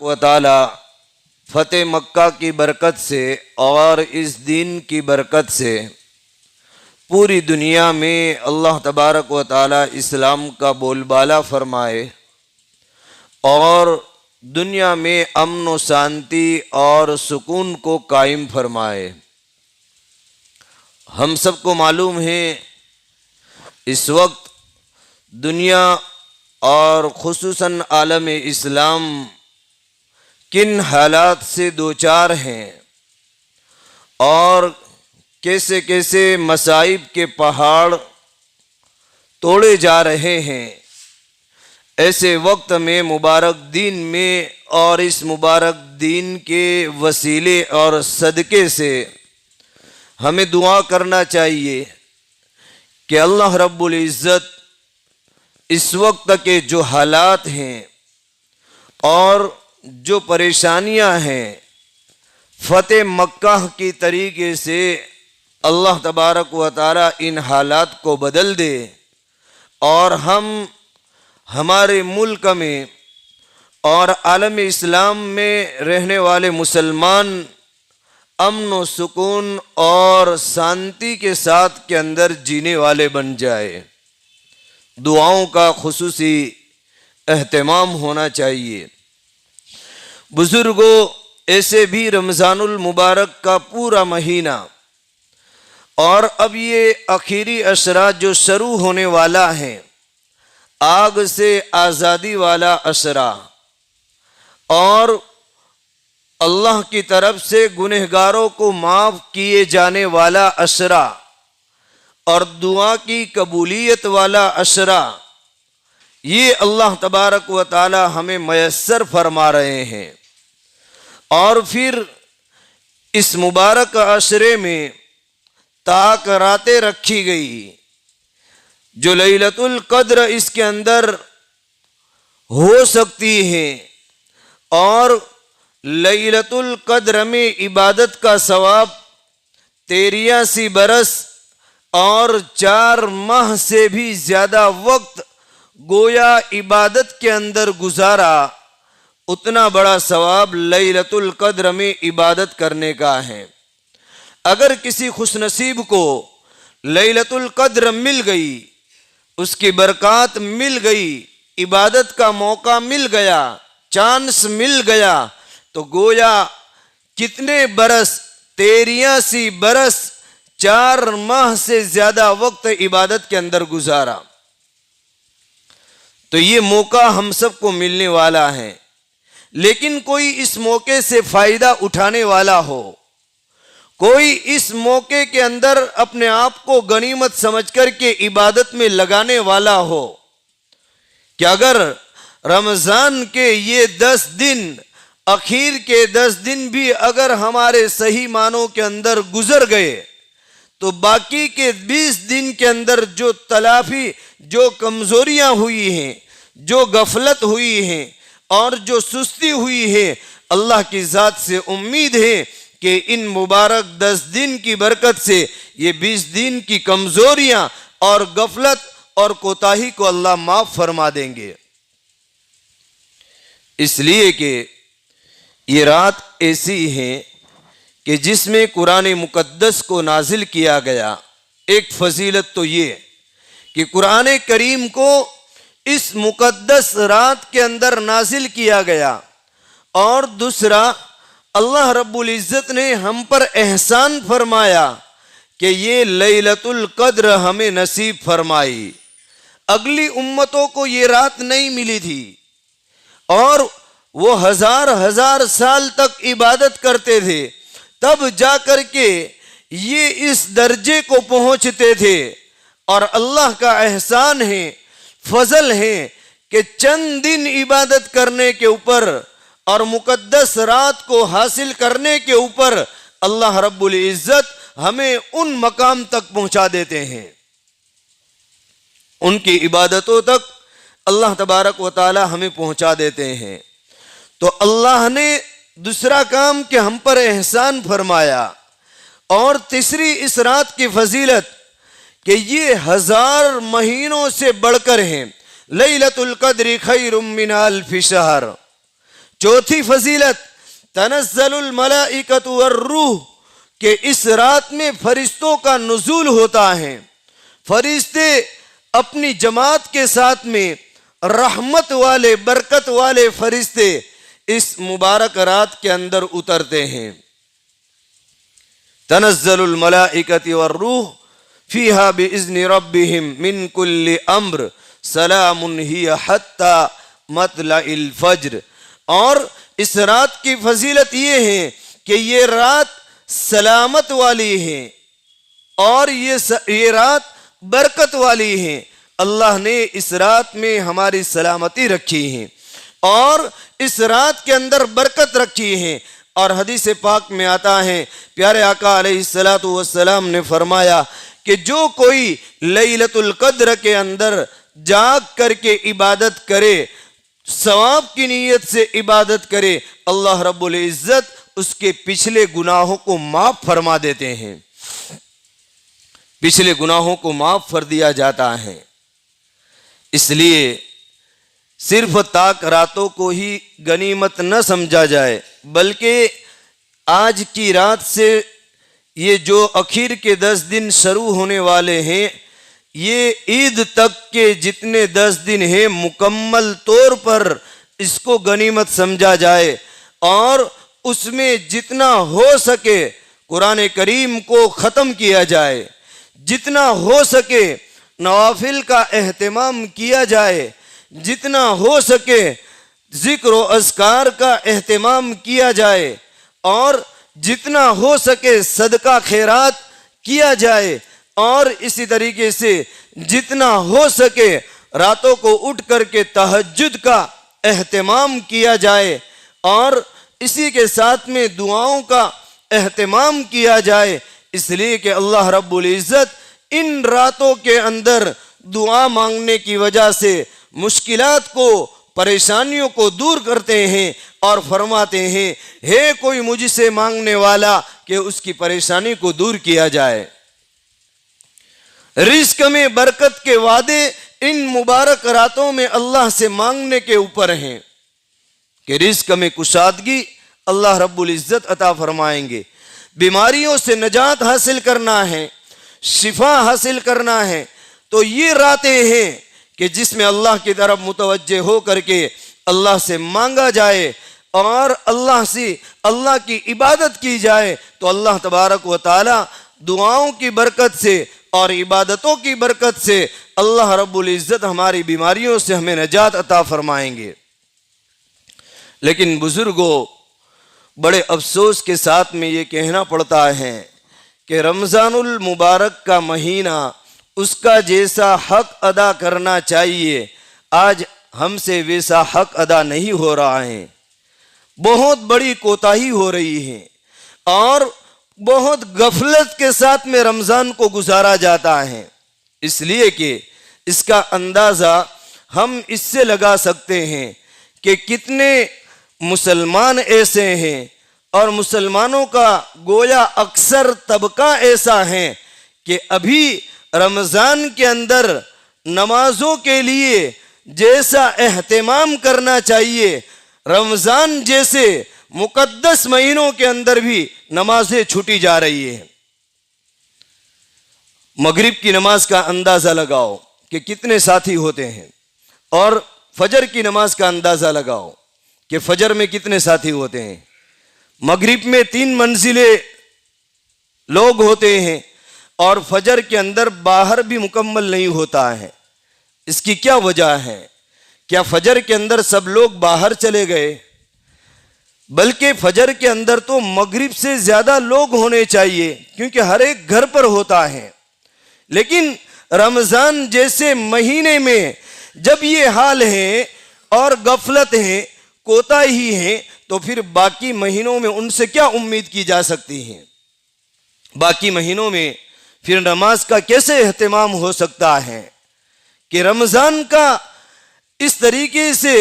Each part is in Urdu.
و تعالی فتح مکہ کی برکت سے اور اس دین کی برکت سے پوری دنیا میں اللہ تبارک و تعالی اسلام کا بول بالا فرمائے اور دنیا میں امن و شانتی اور سکون کو قائم فرمائے۔ ہم سب کو معلوم ہے اس وقت دنیا اور خصوصاً عالم اسلام کن حالات سے دوچار ہیں اور کیسے کیسے مصائب کے پہاڑ توڑے جا رہے ہیں۔ ایسے وقت میں مبارک دین میں اور اس مبارک دین کے وسیلے اور صدقے سے ہمیں دعا کرنا چاہیے کہ اللہ رب العزت اس وقت کے جو حالات ہیں اور جو پریشانیاں ہیں فتح مکہ کی طریقے سے اللہ تبارک و تعالی ان حالات کو بدل دے اور ہم ہمارے ملک میں اور عالم اسلام میں رہنے والے مسلمان امن و سکون اور شانتی کے ساتھ کے اندر جینے والے بن جائے۔ دعاؤں کا خصوصی اہتمام ہونا چاہیے۔ بزرگوں، ایسے بھی رمضان المبارک کا پورا مہینہ اور اب یہ آخری عشرہ جو شروع ہونے والا ہے، آگ سے آزادی والا عشرہ اور اللہ کی طرف سے گنہگاروں کو معاف کیے جانے والا عشرہ اور دعا کی قبولیت والا عشرہ، یہ اللہ تبارک و تعالی ہمیں میسر فرما رہے ہیں۔ اور پھر اس مبارک عشرے میں طاق راتیں رکھی گئی جو لیلۃ القدر اس کے اندر ہو سکتی ہیں، اور لیلۃ القدر میں عبادت کا ثواب 83 برس اور 4 ماہ سے بھی زیادہ وقت گویا عبادت کے اندر گزارا، اتنا بڑا ثواب لیلۃ القدر میں عبادت کرنے کا ہے۔ اگر کسی خوش نصیب کو لیلۃ القدر مل گئی، اس کی برکات مل گئی، عبادت کا موقع مل گیا، چانس مل گیا، تو گویا کتنے برس 83 برس 4 ماہ سے زیادہ وقت عبادت کے اندر گزارا۔ تو یہ موقع ہم سب کو ملنے والا ہے، لیکن کوئی اس موقع سے فائدہ اٹھانے والا ہو، کوئی اس موقع کے اندر اپنے آپ کو غنیمت سمجھ کر کے عبادت میں لگانے والا ہو کہ اگر رمضان کے یہ 10 دن، اخیر کے 10 دن بھی اگر ہمارے صحیح معنوں کے اندر گزر گئے تو باقی کے 20 دن کے اندر جو تلافی، جو کمزوریاں ہوئی ہیں، جو غفلت ہوئی ہیں اور جو سستی ہوئی ہے، اللہ کی ذات سے امید ہے کہ ان مبارک 10 دن کی برکت سے یہ 20 دن کی کمزوریاں اور غفلت اور کوتاہی کو اللہ معاف فرما دیں گے۔ اس لیے کہ یہ رات ایسی ہے کہ جس میں قرآن مقدس کو نازل کیا گیا۔ ایک فضیلت تو یہ کہ قرآن کریم کو اس مقدس رات کے اندر نازل کیا گیا، اور دوسرا اللہ رب العزت نے ہم پر احسان فرمایا کہ یہ لیلۃ القدر ہمیں نصیب فرمائی۔ اگلی امتوں کو یہ رات نہیں ملی تھی اور وہ ہزار سال تک عبادت کرتے تھے، تب جا کر کے یہ اس درجے کو پہنچتے تھے۔ اور اللہ کا احسان ہے، فضل ہے کہ چند دن عبادت کرنے کے اوپر اور مقدس رات کو حاصل کرنے کے اوپر اللہ رب العزت ہمیں ان مقام تک پہنچا دیتے ہیں، ان کی عبادتوں تک اللہ تبارک و تعالی ہمیں پہنچا دیتے ہیں۔ تو اللہ نے دوسرا کام کہ ہم پر احسان فرمایا، اور تیسری اس رات کی فضیلت کہ یہ 1000 مہینوں سے بڑھ کر ہیں۔ لیلۃ القدر خیر من الف شہر، چوتھی فضیلت تنزل الملائکۃ والروح، کہ اس رات میں فرشتوں کا نزول ہوتا ہے، فرشتے اپنی جماعت کے ساتھ میں رحمت والے برکت والے فرشتے اس مبارک رات کے اندر اترتے ہیں۔ تنزل الملائکۃ والروح فیہا باذن ربہم من کل امر سلام ہی حتی مطلع الفجر۔ اور اس رات کی فضیلت یہ ہے کہ یہ رات سلامت والی ہے اور یہ رات برکت والی ہے۔ اللہ نے اس رات میں ہماری سلامتی رکھی ہے اور اس رات کے اندر برکت رکھی ہے۔ اور حدیث پاک میں آتا ہے، پیارے آقا علیہ الصلوۃ والسلام نے فرمایا کہ جو کوئی لیلۃ القدر کے اندر جاگ کر کے عبادت کرے، ثواب کی نیت سے عبادت کرے، اللہ رب العزت اس کے پچھلے گناہوں کو معاف فرما دیتے ہیں، پچھلے گناہوں کو معاف کر دیا جاتا ہے۔ اس لیے صرف تاک راتوں کو ہی غنیمت نہ سمجھا جائے، بلکہ آج کی رات سے یہ جو اخیر کے 10 دن شروع ہونے والے ہیں، یہ عید تک کے جتنے 10 دن ہیں مکمل طور پر اس کو غنیمت سمجھا جائے اور اس میں جتنا ہو سکے قرآن کریم کو ختم کیا جائے، جتنا ہو سکے نوافل کا اہتمام کیا جائے، جتنا ہو سکے ذکر و اذکار کا اہتمام کیا جائے اور جتنا ہو سکے صدقہ خیرات کیا جائے، اور اسی طریقے سے جتنا ہو سکے راتوں کو اٹھ کر کے تہجد کا اہتمام کیا جائے اور اسی کے ساتھ میں دعاؤں کا اہتمام کیا جائے، اس لیے کہ اللہ رب العزت ان راتوں کے اندر دعا مانگنے کی وجہ سے مشکلات کو پریشانیوں کو دور کرتے ہیں اور فرماتے ہیں ہے کوئی مجھ سے مانگنے والا کہ اس کی پریشانی کو دور کیا جائے۔ رزق میں برکت کے وعدے ان مبارک راتوں میں اللہ سے مانگنے کے اوپر ہیں کہ رزق میں کشادگی اللہ رب العزت عطا فرمائیں گے، بیماریوں سے نجات حاصل کرنا ہے، شفا حاصل کرنا ہے، تو یہ راتیں ہیں کہ جس میں اللہ کی طرف متوجہ ہو کر کے اللہ سے مانگا جائے اور اللہ کی عبادت کی جائے، تو اللہ تبارک و تعالی دعاؤں کی برکت سے اور عبادتوں کی برکت سے اللہ رب العزت ہماری بیماریوں سے ہمیں نجات عطا فرمائیں گے۔ لیکن بزرگوں، بڑے افسوس کے ساتھ میں یہ کہنا پڑتا ہے کہ رمضان المبارک کا مہینہ اس کا جیسا حق ادا کرنا چاہیے آج ہم سے ویسا حق ادا نہیں ہو رہا ہے، بہت بڑی کوتاہی ہو رہی ہے اور بہت غفلت کے ساتھ میں رمضان کو گزارا جاتا ہے، اس لیے کہ اس کا اندازہ ہم اس سے لگا سکتے ہیں کہ کتنے مسلمان ایسے ہیں اور مسلمانوں کا گویا اکثر طبقہ ایسا ہے کہ ابھی رمضان کے اندر نمازوں کے لیے جیسا اہتمام کرنا چاہیے، رمضان جیسے مقدس مہینوں کے اندر بھی نمازیں چھوٹی جا رہی ہیں۔ مغرب کی نماز کا اندازہ لگاؤ کہ کتنے ساتھی ہوتے ہیں، اور فجر کی نماز کا اندازہ لگاؤ کہ فجر میں کتنے ساتھی ہوتے ہیں۔ مغرب میں 3 منزلیں لوگ ہوتے ہیں اور فجر کے اندر باہر بھی مکمل نہیں ہوتا ہے۔ اس کی کیا وجہ ہے؟ کیا فجر کے اندر سب لوگ باہر چلے گئے؟ بلکہ فجر کے اندر تو مغرب سے زیادہ لوگ ہونے چاہیے کیونکہ ہر ایک گھر پر ہوتا ہے، لیکن رمضان جیسے مہینے میں جب یہ حال ہے اور غفلت ہے، کوتاہی ہے، تو پھر باقی مہینوں میں ان سے کیا امید کی جا سکتی ہے؟ باقی مہینوں میں پھر نماز کا کیسے اہتمام ہو سکتا ہے کہ رمضان کا اس طریقے سے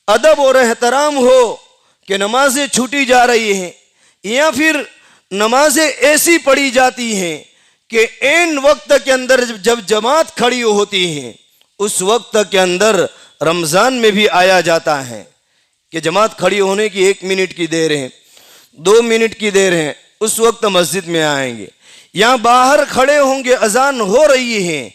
ادب اور احترام ہو کہ نمازیں چھوٹی جا رہی ہیں، یا پھر نمازیں ایسی پڑھی جاتی ہیں کہ عین وقت کے اندر جب جماعت کھڑی ہوتی ہے اس وقت کے اندر رمضان میں بھی آیا جاتا ہے۔ کہ جماعت کھڑی ہونے کی 1 منٹ کی دیر ہے، 2 منٹ کی دیر ہے، اس وقت مسجد میں آئیں گے. یہاں باہر کھڑے ہوں گے، اذان ہو رہی ہے،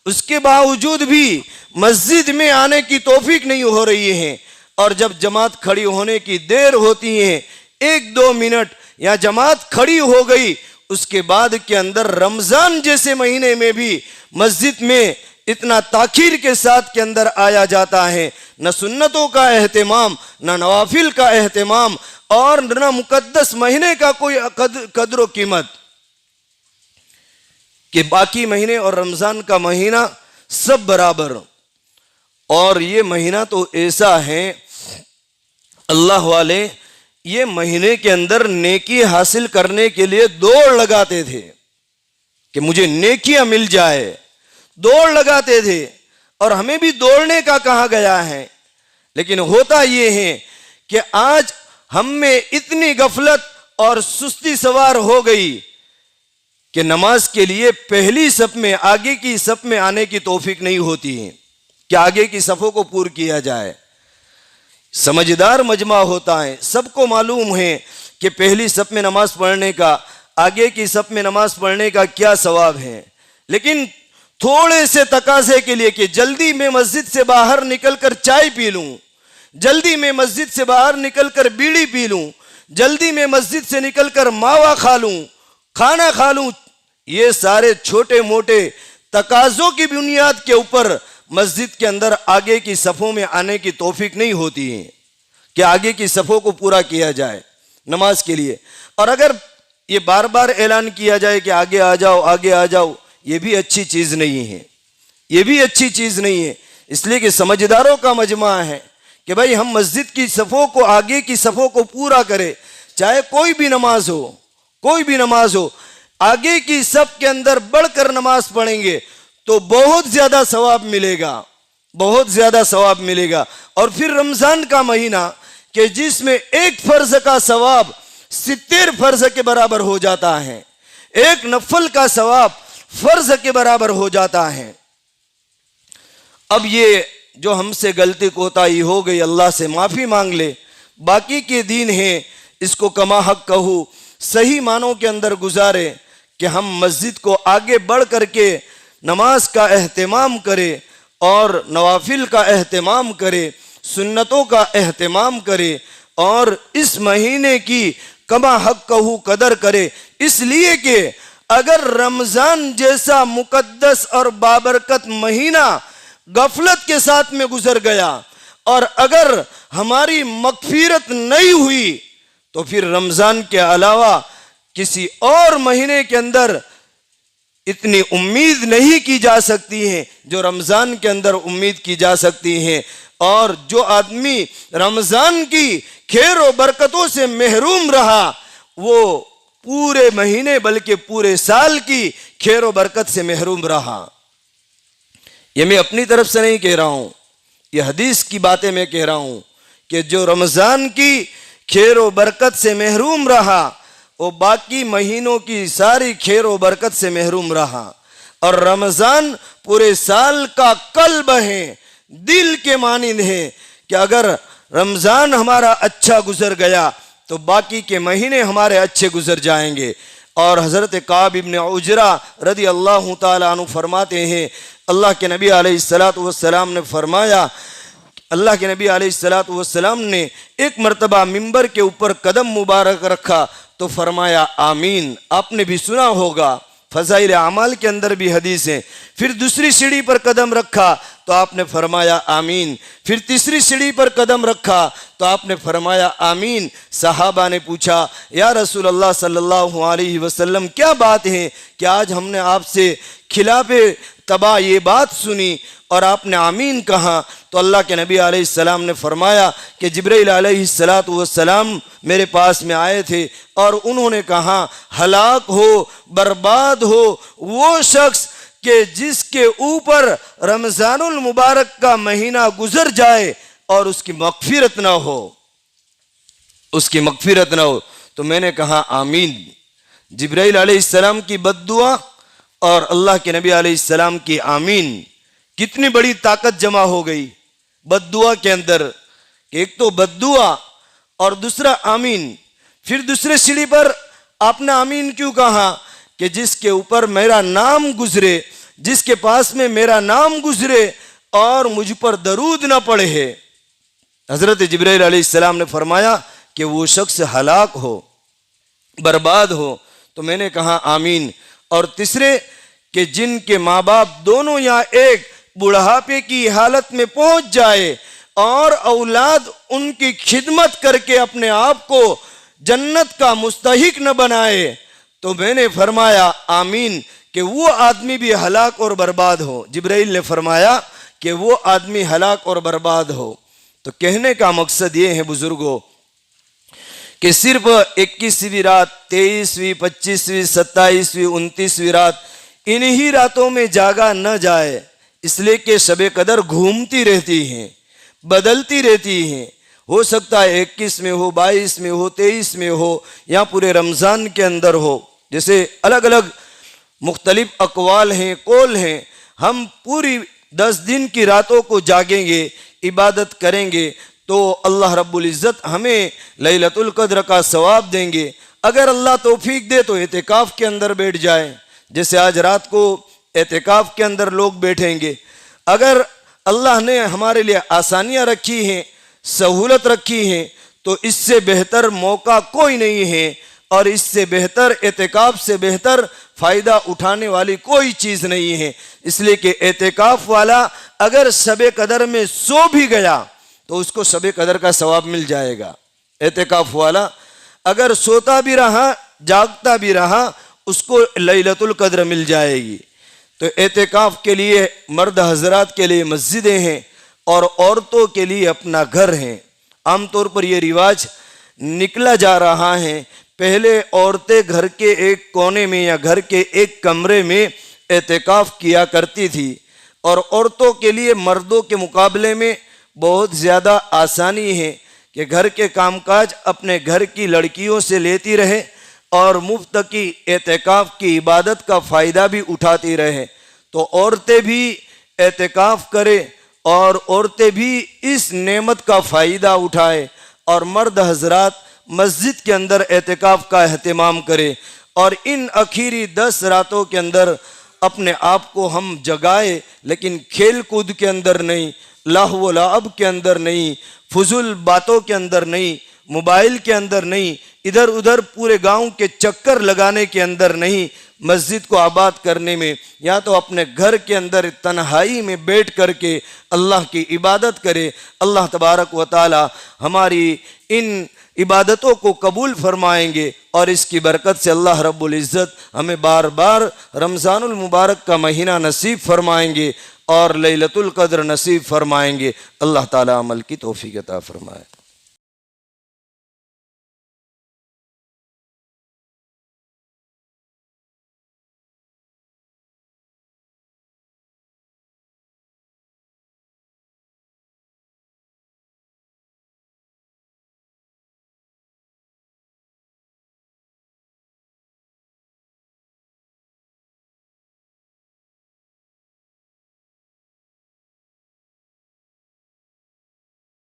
اس کے باوجود بھی مسجد میں آنے کی توفیق نہیں ہو رہی ہے. اور جب جماعت کھڑی ہونے کی دیر ہوتی ہے 1-2 منٹ یا جماعت کھڑی ہو گئی، اس کے بعد کے اندر رمضان جیسے مہینے میں بھی مسجد میں اتنا تاخیر کے ساتھ کے اندر آیا جاتا ہے. نہ سنتوں کا اہتمام، نہ نوافل کا اہتمام، اور نہ مقدس مہینے کا کوئی قدر و قیمت، کہ باقی مہینے اور رمضان کا مہینہ سب برابر. اور یہ مہینہ تو ایسا ہے، اللہ والے یہ مہینے کے اندر نیکی حاصل کرنے کے لیے دوڑ لگاتے تھے کہ مجھے نیکیاں مل جائے، دوڑ لگاتے تھے. اور ہمیں بھی دوڑنے کا کہا گیا ہے. لیکن ہوتا یہ ہے کہ آج ہم میں اتنی غفلت اور سستی سوار ہو گئی کہ نماز کے لیے پہلی صف میں، آگے کی صف میں آنے کی توفیق نہیں ہوتی ہے کہ آگے کی صفوں کو پور کیا جائے. سمجھدار مجمع ہوتا ہے، سب کو معلوم ہے کہ پہلی صف میں نماز پڑھنے کا، آگے کی صف میں نماز پڑھنے کا کیا ثواب ہے. لیکن تھوڑے سے تقاضے کے لیے کہ جلدی میں مسجد سے باہر نکل کر چائے پی لوں، جلدی میں مسجد سے باہر نکل کر بیڑی پی لوں، جلدی میں مسجد سے نکل کر ماوا کھا لوں، کھانا کھا لوں، یہ سارے چھوٹے موٹے تقاضوں کی بنیاد کے اوپر مسجد کے اندر آگے کی صفوں میں آنے کی توفیق نہیں ہوتی ہے کہ آگے کی صفوں کو پورا کیا جائے نماز کے لیے. اور اگر یہ بار بار اعلان کیا جائے کہ آگے آ جاؤ، آگے آ جاؤ، یہ بھی اچھی چیز نہیں ہے، یہ بھی اچھی چیز نہیں ہے. اس لیے کہ سمجھداروں کا مجمع ہے کہ بھائی ہم مسجد کی صفوں کو، آگے کی صفوں کو پورا کرے، چاہے کوئی بھی نماز ہو، کوئی بھی نماز ہو. آگے کی صف کے اندر بڑھ کر نماز پڑھیں گے تو بہت زیادہ ثواب ملے گا، بہت زیادہ ثواب ملے گا. اور پھر رمضان کا مہینہ کہ جس میں 1 فرض کا ثواب 70 فرض کے برابر ہو جاتا ہے، 1 نفل کا ثواب فرض کے برابر ہو جاتا ہے. اب یہ جو ہم سے غلطی کوتاہی ہو گئی، اللہ سے معافی مانگ لے. باقی کے دین ہیں، اس کو کما حق کہو، صحیح معنوں کے اندر گزارے کہ ہم مسجد کو آگے بڑھ کر کے نماز کا اہتمام کرے اور نوافل کا اہتمام کرے، سنتوں کا اہتمام کرے، اور اس مہینے کی کما حق کہو قدر کرے. اس لیے کہ اگر رمضان جیسا مقدس اور بابرکت مہینہ غفلت کے ساتھ میں گزر گیا اور اگر ہماری مغفرت نہیں ہوئی تو پھر رمضان کے علاوہ کسی اور مہینے کے اندر اتنی امید نہیں کی جا سکتی ہے جو رمضان کے اندر امید کی جا سکتی ہے. اور جو آدمی رمضان کی خیر و برکتوں سے محروم رہا وہ پورے مہینے بلکہ پورے سال کی خیر و برکت سے محروم رہا. یہ میں اپنی طرف سے نہیں کہہ رہا ہوں، یہ حدیث کی باتیں میں کہہ رہا ہوں کہ جو رمضان کی خیر و برکت سے محروم رہا وہ باقی مہینوں کی ساری خیر و برکت سے محروم رہا. اور رمضان پورے سال کا قلب ہے، دل کے مانند ہے کہ اگر رمضان ہمارا اچھا گزر گیا تو باقی کے مہینے ہمارے اچھے گزر جائیں گے. اور حضرت کعب ابن عجرہ رضی اللہ تعالیٰ عنہ فرماتے ہیں، اللہ کے نبی علیہ السلام نے فرمایا، اللہ کے نبی علیہ السلام نے ایک مرتبہ منبر کے اوپر قدم مبارک رکھا تو فرمایا آمین. آپ نے بھی سنا ہوگا، فضائل اعمال کے اندر بھی حدیث ہے. پھر دوسری سیڑھی پر قدم رکھا تو آپ نے فرمایا آمین. پھر تیسری سیڑھی پر قدم رکھا تو آپ نے فرمایا آمین. صحابہ نے پوچھا یا رسول اللہ صلی اللہ علیہ وسلم کیا بات ہے کہ آج ہم نے آپ سے خلاف تباہ یہ بات سنی اور آپ نے آمین کہا؟ تو اللہ کے نبی علیہ السلام نے فرمایا کہ جبرائیل علیہ السلام میرے پاس میں آئے تھے اور انہوں نے کہا ہلاک ہو، برباد ہو وہ شخص کہ جس کے اوپر رمضان المبارک کا مہینہ گزر جائے اور اس کی مغفرت نہ ہو، اس کی مغفرت نہ ہو. تو میں نے کہا آمین. جبرائیل علیہ السلام کی بد دعا اور اللہ کے نبی علیہ السلام کی آمین، کتنی بڑی طاقت جمع ہو گئی بد دعا کے اندر کہ ایک تو بددعا اور دوسرا آمین. پھر دوسرے سیڑھی پر آپ نے آمین کیوں کہا؟ کہ جس کے اوپر میرا نام گزرے، جس کے پاس میں میرا نام گزرے اور مجھ پر درود نہ پڑے ہے. حضرت جبرائیل علیہ السلام نے فرمایا کہ وہ شخص ہلاک ہو، برباد ہو. تو میں نے کہا آمین. اور تیسرے کہ جن کے ماں باپ دونوں یا ایک بڑھاپے کی حالت میں پہنچ جائے اور اولاد ان کی خدمت کر کے اپنے آپ کو جنت کا مستحق نہ بنائے، تو میں نے فرمایا آمین کہ وہ آدمی بھی ہلاک اور برباد ہو. جبرائیل نے فرمایا کہ وہ آدمی ہلاک اور برباد ہو. تو کہنے کا مقصد یہ ہے بزرگوں کہ صرف 21ویں رات، 23ویں، 25ویں، 27ویں، 29ویں رات، انہی راتوں میں جاگا نہ جائے، اس لیے کہ شب قدر گھومتی رہتی ہیں، بدلتی رہتی ہیں. ہو سکتا ہے 21 میں ہو، 22 میں ہو، 23 میں ہو، یا پورے رمضان کے اندر ہو. جیسے الگ الگ مختلف اقوال ہیں، قول ہیں. ہم پوری 10 دن کی راتوں کو جاگیں گے، عبادت کریں گے، تو اللہ رب العزت ہمیں لیلۃ القدر کا ثواب دیں گے. اگر اللہ توفیق دے تو اعتکاف کے اندر بیٹھ جائیں، جیسے آج رات کو اعتکاف کے اندر لوگ بیٹھیں گے. اگر اللہ نے ہمارے لیے آسانیاں رکھی ہیں، سہولت رکھی ہیں، تو اس سے بہتر موقع کوئی نہیں ہے، اور اس سے بہتر، اعتکاف سے بہتر فائدہ اٹھانے والی کوئی چیز نہیں ہے. اس لیے کہ اعتکاف والا اگر شب قدر میں سو بھی گیا تو اس کو شب قدر کا ثواب مل جائے گا. اعتکاف والا اگر سوتا بھی رہا، جاگتا بھی رہا، اس کو لیلۃ القدر مل جائے گی. تو اعتکاف کے لیے مرد حضرات کے لیے مسجدیں ہیں اور عورتوں کے لیے اپنا گھر ہیں. عام طور پر یہ رواج نکلا جا رہا ہے. پہلے عورتیں گھر کے ایک کونے میں یا گھر کے ایک کمرے میں اعتکاف کیا کرتی تھی، اور عورتوں کے لیے مردوں کے مقابلے میں بہت زیادہ آسانی ہے کہ گھر کے کام کاج اپنے گھر کی لڑکیوں سے لیتی رہے اور مفت کی اعتکاف کی عبادت کا فائدہ بھی اٹھاتی رہے. تو عورتیں بھی اعتکاف کرے اور عورتیں بھی اس نعمت کا فائدہ اٹھائے، اور مرد حضرات مسجد کے اندر اعتکاف کا اہتمام کرے. اور ان آخری 10 راتوں کے اندر اپنے آپ کو ہم جگائے، لیکن کھیل کود کے اندر نہیں، لہو و لعب کے اندر نہیں، فضول باتوں کے اندر نہیں، موبائل کے اندر نہیں، ادھر ادھر پورے گاؤں کے چکر لگانے کے اندر نہیں. مسجد کو آباد کرنے میں یا تو اپنے گھر کے اندر تنہائی میں بیٹھ کر کے اللہ کی عبادت کرے. اللہ تبارک و تعالی ہماری ان عبادتوں کو قبول فرمائیں گے، اور اس کی برکت سے اللہ رب العزت ہمیں بار بار رمضان المبارک کا مہینہ نصیب فرمائیں گے اور لیلۃ القدر نصیب فرمائیں گے. اللہ تعالی عمل کی توفیق عطا فرمائے.